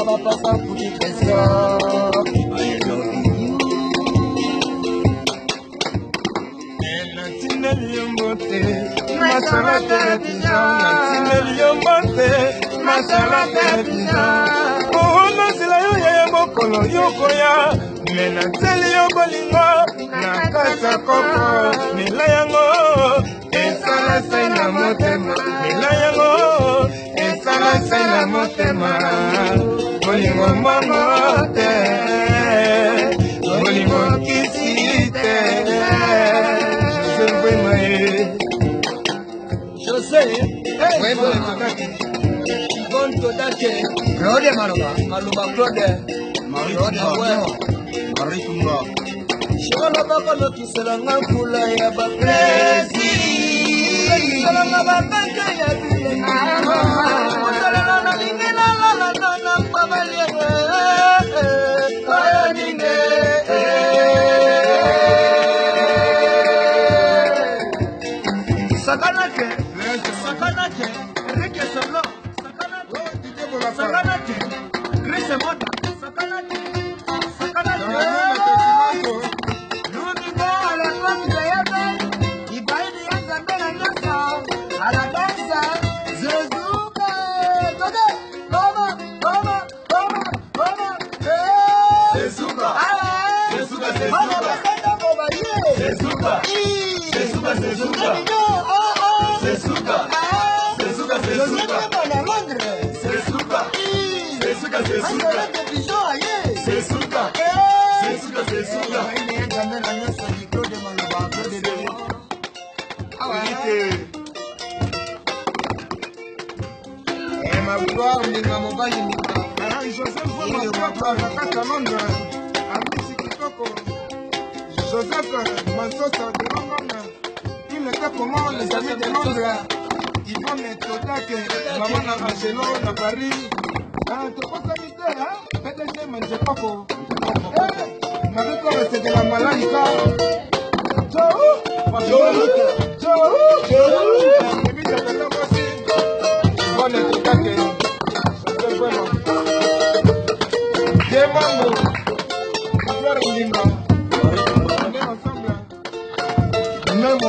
va passer pour des questions. I love you. Masala télévision, masala télévision. Oh, non, c'est la yo ya mokolo yokoya. Mais na teli yo bolingo, na kata koko. Mila yango, esala sai na motema. Mila yango, esala sai na motema. Bolingo mongo te, bolingo kisi te. José, hey, Yvonne Todake, Claude Maloba Claude, Marie Tumba. Shawala Baba no kiselanga kula ya bapresi. Kiselanga babaka ya bilenga. Mutala na lingena la babali. Aya ninge. Sakanake, Enrique Solo, Sakanake, Chris Mota, Sakanake, Lumigo a la famille de Yabe, Ibaïdi Yanzambe la Nasa, à la danse, Zezuka, Toma, Joseph Mansosa de Londres, il était comment les amis de Londres, Yvonne Todake, maman à Angelo, à Paris. Tu penses à l'idée, hein? PDG, mais je pas pour. Marie-Claude, c'est de la maladie. Yvonne Todake, c'est vraiment. Demande,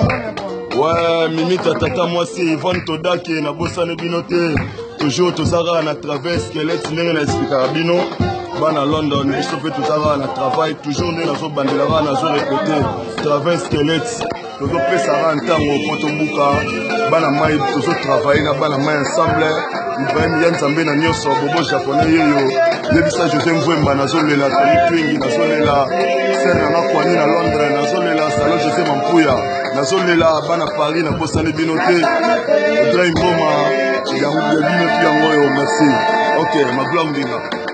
ouais, Mimi tata moi c'est Yvonne Todake na bosane binote toujours tozara na travers squelette ndenge na expliquer bino bana London biso pe tozara na travail toujours ndenge nazo bandela nazo répéter travers squelette tozo pesa ntango poto buka bana mai tozo travailler na bana mai ensemble Ibrahim Yanzambe na nyoso bobo japonais yeyo yebisa José Mvwemba nazo lela Tony Twingi nazo lela Serre na Kwani na Londres nazo lela Salon José Mampuya nazo lela bana Paris na bosane binote Audrey Mboma ya bino yango yo merci. OK, ma gloire ndinga.